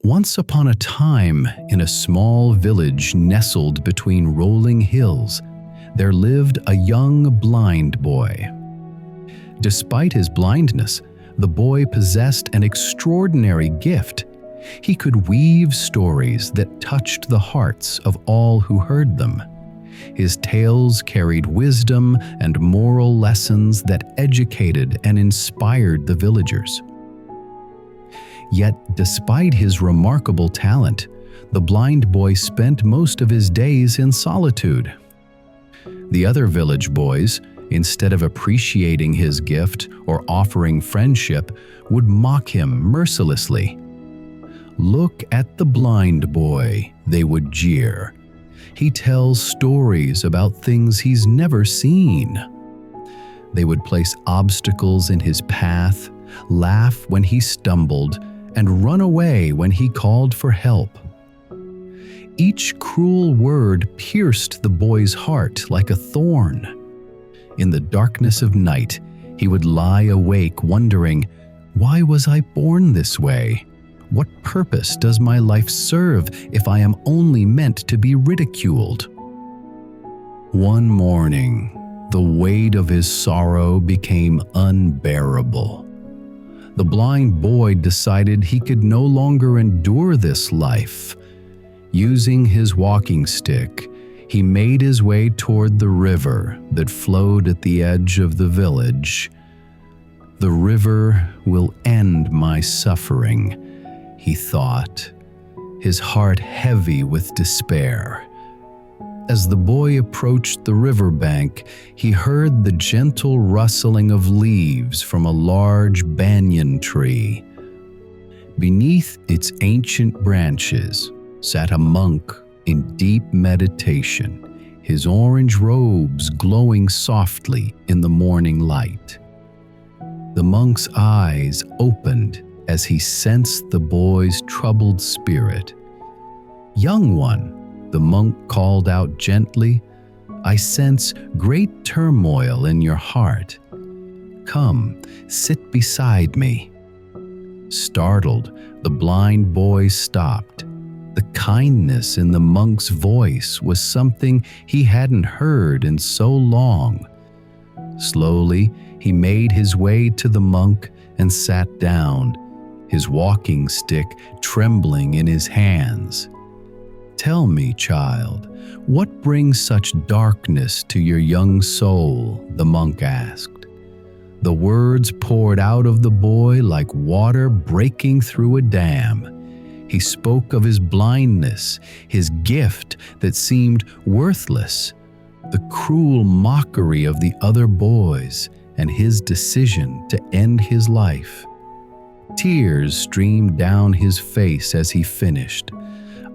Once upon a time, in a small village nestled between rolling hills, there lived a young blind boy. Despite his blindness, the boy possessed an extraordinary gift. He could weave stories that touched the hearts of all who heard them. His tales carried wisdom and moral lessons that educated and inspired the villagers. Yet, despite his remarkable talent, the blind boy spent most of his days in solitude. The other village boys, instead of appreciating his gift or offering friendship, would mock him mercilessly. "Look at the blind boy," they would jeer. "He tells stories about things he's never seen." They would place obstacles in his path, laugh when he stumbled, and run away when he called for help. Each cruel word pierced the boy's heart like a thorn. In the darkness of night, he would lie awake wondering, "Why was I born this way? What purpose does my life serve if I am only meant to be ridiculed?" One morning, the weight of his sorrow became unbearable. The blind boy decided he could no longer endure this life. Using his walking stick, he made his way toward the river that flowed at the edge of the village. "The river will end my suffering," he thought, his heart heavy with despair. As the boy approached the riverbank, he heard the gentle rustling of leaves from a large banyan tree. Beneath its ancient branches sat a monk in deep meditation, his orange robes glowing softly in the morning light. The monk's eyes opened as he sensed the boy's troubled spirit. "Young one," the monk called out gently, "I sense great turmoil in your heart. Come, sit beside me." Startled, the blind boy stopped. The kindness in the monk's voice was something he hadn't heard in so long. Slowly, he made his way to the monk and sat down, his walking stick trembling in his hands. "Tell me, child, what brings such darkness to your young soul?" the monk asked. The words poured out of the boy like water breaking through a dam. He spoke of his blindness, his gift that seemed worthless, the cruel mockery of the other boys, and his decision to end his life. Tears streamed down his face as he finished.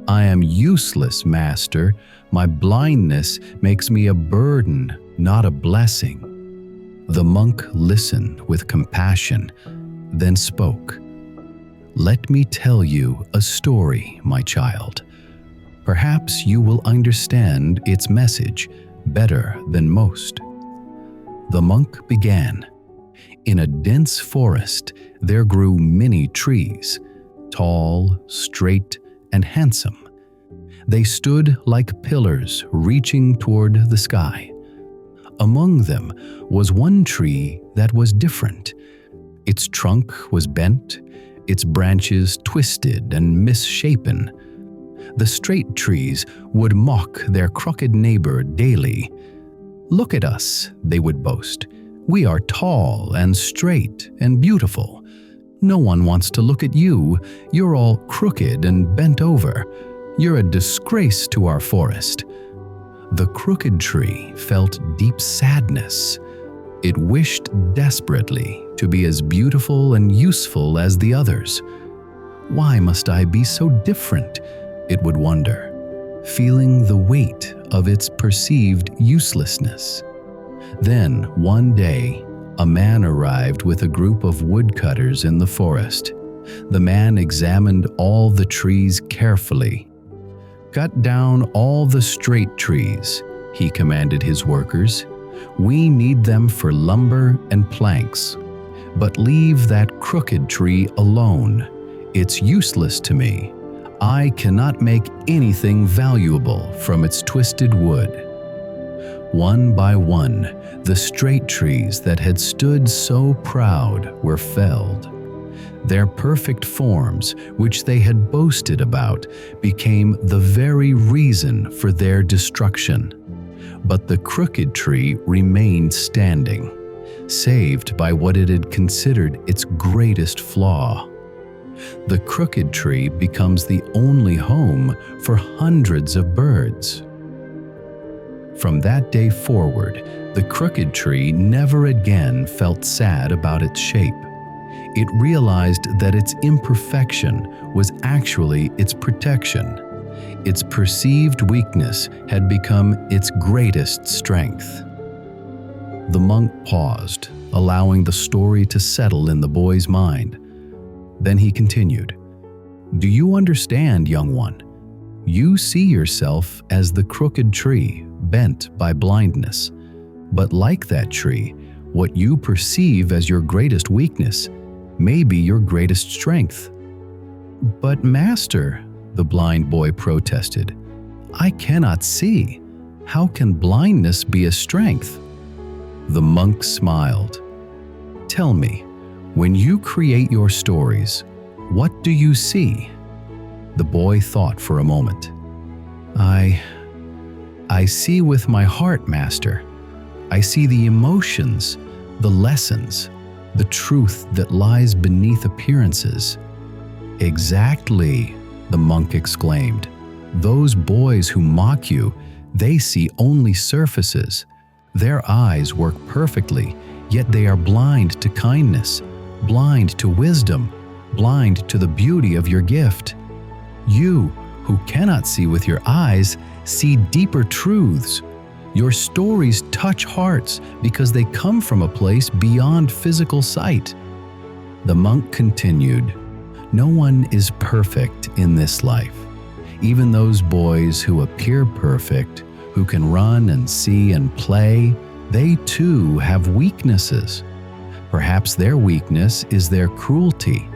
"I am useless, master. My blindness makes me a burden, not a blessing." The monk listened with compassion, then spoke. "Let me tell you a story, my child. Perhaps you will understand its message better than most." The monk began. In a dense forest, there grew many trees, tall, straight, and handsome. They stood like pillars reaching toward the sky. Among them was one tree that was different. Its trunk was bent, its branches twisted and misshapen. The straight trees would mock their crooked neighbor daily. "Look at us," they would boast. "We are tall and straight and beautiful. No one wants to look at you. You're all crooked and bent over. You're a disgrace to our forest." The crooked tree felt deep sadness. It wished desperately to be as beautiful and useful as the others. "Why must I be so different?" it would wonder, feeling the weight of its perceived uselessness. Then, one day, a man arrived with a group of woodcutters in the forest. The man examined all the trees carefully. "Cut down all the straight trees," he commanded his workers. "We need them for lumber and planks. But leave that crooked tree alone. It's useless to me. I cannot make anything valuable from its twisted wood." One by one, the straight trees that had stood so proud were felled. Their perfect forms, which they had boasted about, became the very reason for their destruction. But the crooked tree remained standing, saved by what it had considered its greatest flaw. The crooked tree becomes the only home for hundreds of birds. From that day forward, the crooked tree never again felt sad about its shape. It realized that its imperfection was actually its protection. Its perceived weakness had become its greatest strength. The monk paused, allowing the story to settle in the boy's mind. Then he continued, "Do you understand, young one? You see yourself as the crooked tree, bent by blindness. But like that tree, what you perceive as your greatest weakness may be your greatest strength." "But Master," the blind boy protested, "I cannot see. How can blindness be a strength?" The monk smiled. "Tell me, when you create your stories, what do you see?" The boy thought for a moment. I see with my heart, Master. I see the emotions, the lessons, the truth that lies beneath appearances." "Exactly," the monk exclaimed. "Those boys who mock you, they see only surfaces. Their eyes work perfectly, yet they are blind to kindness, blind to wisdom, blind to the beauty of your gift. You, who cannot see with your eyes, see deeper truths. Your stories touch hearts because they come from a place beyond physical sight." The monk continued, "No one is perfect in this life. Even those boys who appear perfect, who can run and see and play, they too have weaknesses. Perhaps their weakness is their cruelty,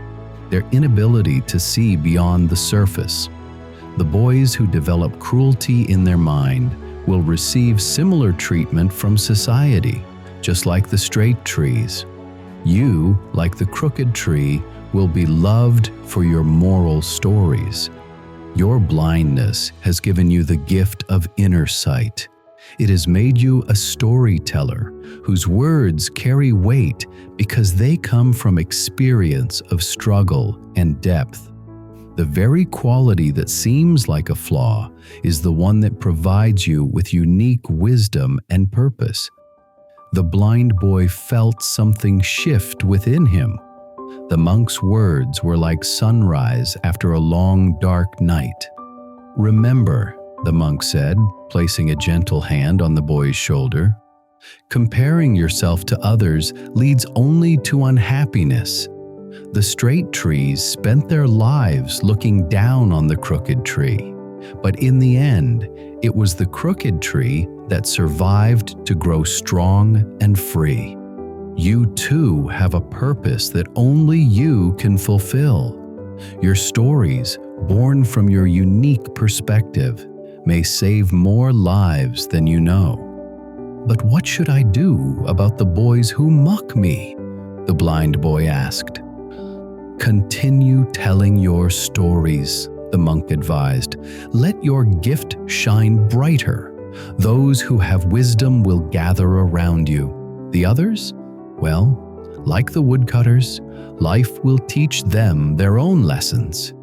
their inability to see beyond the surface. The boys who develop cruelty in their mind will receive similar treatment from society, just like the straight trees. You, like the crooked tree, will be loved for your moral stories. Your blindness has given you the gift of inner sight. It has made you a storyteller whose words carry weight because they come from experience of struggle and depth. The very quality that seems like a flaw is the one that provides you with unique wisdom and purpose." The blind boy felt something shift within him. The monk's words were like sunrise after a long, dark night. "Remember," the monk said, placing a gentle hand on the boy's shoulder, "comparing yourself to others leads only to unhappiness. The straight trees spent their lives looking down on the crooked tree, but in the end, it was the crooked tree that survived to grow strong and free. You too have a purpose that only you can fulfill. Your stories, born from your unique perspective, may save more lives than you know." "But what should I do about the boys who mock me?" the blind boy asked. "Continue telling your stories," the monk advised. "Let your gift shine brighter. Those who have wisdom will gather around you. The others? Well, like the woodcutters, life will teach them their own lessons.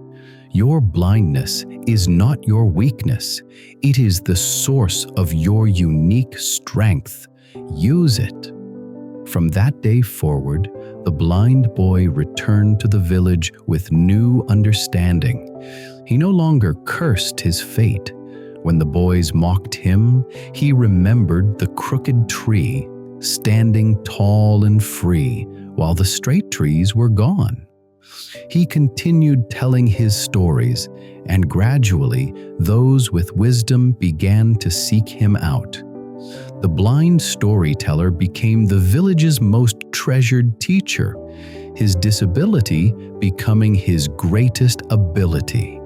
Your blindness is not your weakness. It is the source of your unique strength. Use it." From that day forward, the blind boy returned to the village with new understanding. He no longer cursed his fate. When the boys mocked him, he remembered the crooked tree, standing tall and free while the straight trees were gone. He continued telling his stories, and gradually those with wisdom began to seek him out. The blind storyteller became the village's most treasured teacher. his disability becoming his greatest ability.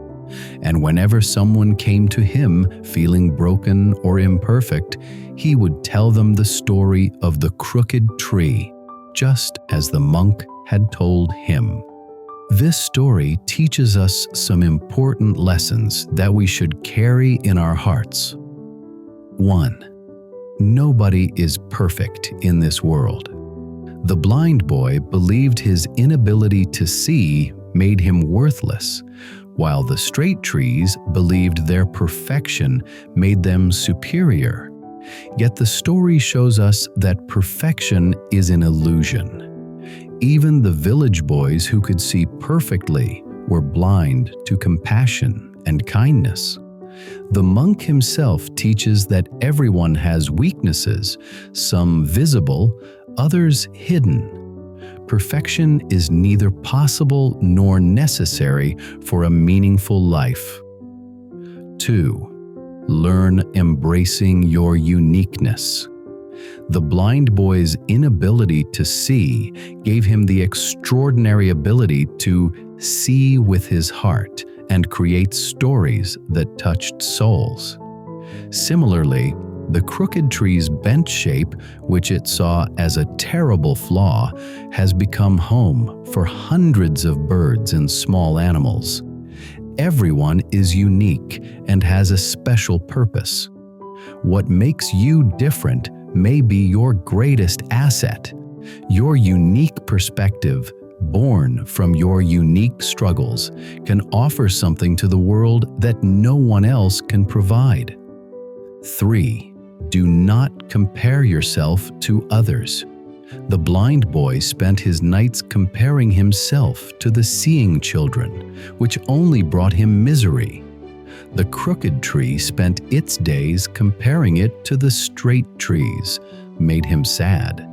And whenever someone came to him feeling broken or imperfect, he would tell them the story of the crooked tree, just as the monk had told him. This story teaches us some important lessons that we should carry in our hearts. 1. Nobody is perfect in this world. The blind boy believed his inability to see made him worthless, while the straight trees believed their perfection made them superior. Yet the story shows us that perfection is an illusion. Even the village boys who could see perfectly were blind to compassion and kindness. The monk himself teaches that everyone has weaknesses, some visible, others hidden. Perfection is neither possible nor necessary for a meaningful life. 2. Learn embracing your uniqueness. The blind boy's inability to see gave him the extraordinary ability to see with his heart and create stories that touched souls. Similarly, the crooked tree's bent shape, which it saw as a terrible flaw, has become home for hundreds of birds and small animals. Everyone is unique and has a special purpose. What makes you different may be your greatest asset. Your unique perspective, born from your unique struggles, can offer something to the world that no one else can provide. 3. Do not compare yourself to others. The blind boy spent his nights comparing himself to the seeing children, which only brought him misery. The crooked tree spent its days comparing it to the straight trees, made him sad.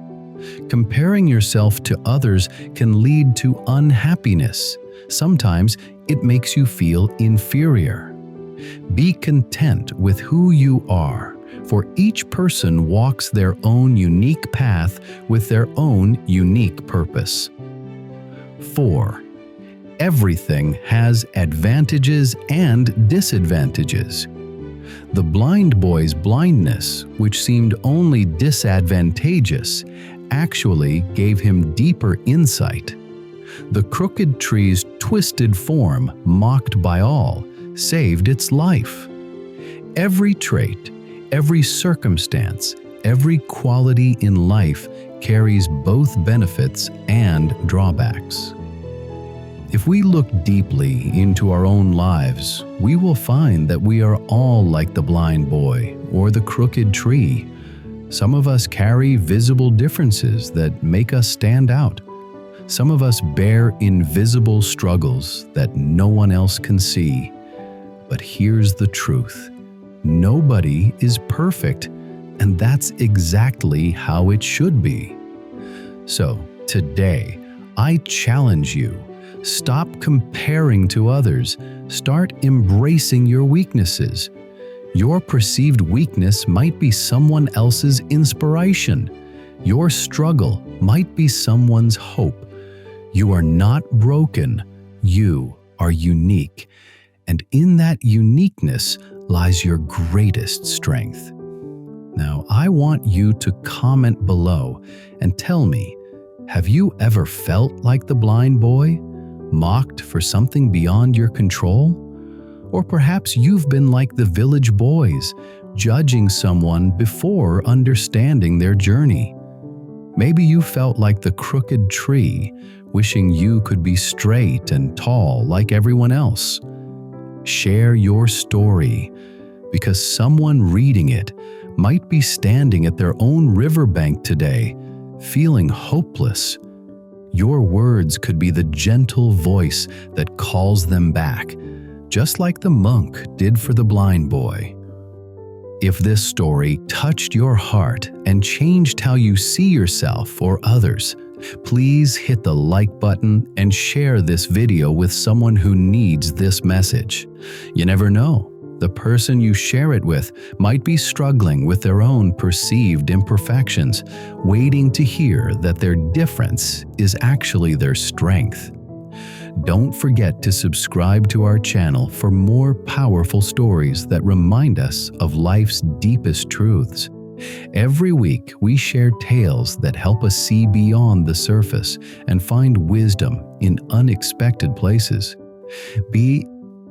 Comparing yourself to others can lead to unhappiness. Sometimes it makes you feel inferior. Be content with who you are, for each person walks their own unique path with their own unique purpose. 4. Everything has advantages and disadvantages. The blind boy's blindness, which seemed only disadvantageous, actually gave him deeper insight. The crooked tree's twisted form, mocked by all, saved its life. Every trait, every circumstance, every quality in life carries both benefits and drawbacks. If we look deeply into our own lives, we will find that we are all like the blind boy or the crooked tree. Some of us carry visible differences that make us stand out. Some of us bear invisible struggles that no one else can see. But here's the truth. Nobody is perfect, and that's exactly how it should be. So, today, I challenge you. Stop comparing to others. Start embracing your weaknesses. Your perceived weakness might be someone else's inspiration. Your struggle might be someone's hope. You are not broken. You are unique. And in that uniqueness lies your greatest strength. Now, I want you to comment below and tell me, have you ever felt like the blind boy? Mocked for something beyond your control? Or perhaps you've been like the village boys, judging someone before understanding their journey. Maybe you felt like the crooked tree, wishing you could be straight and tall like everyone else. Share your story, because someone reading it might be standing at their own riverbank today, feeling hopeless. Your words could be the gentle voice that calls them back, just like the monk did for the blind boy. If this story touched your heart and changed how you see yourself or others, please hit the like button and share this video with someone who needs this message. You never know, The person you share it with might be struggling with their own perceived imperfections, waiting to hear that their difference is actually their strength. Don't forget to subscribe to our channel for more powerful stories that remind us of life's deepest truths. Every week, we share tales that help us see beyond the surface and find wisdom in unexpected places.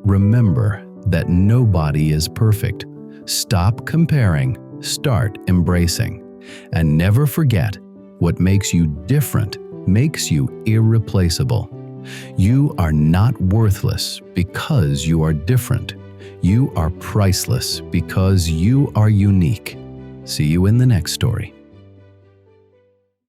Remember that nobody is perfect. Stop comparing, start embracing. And never forget, what makes you different makes you irreplaceable. You are not worthless because you are different. You are priceless because you are unique. See you in the next story.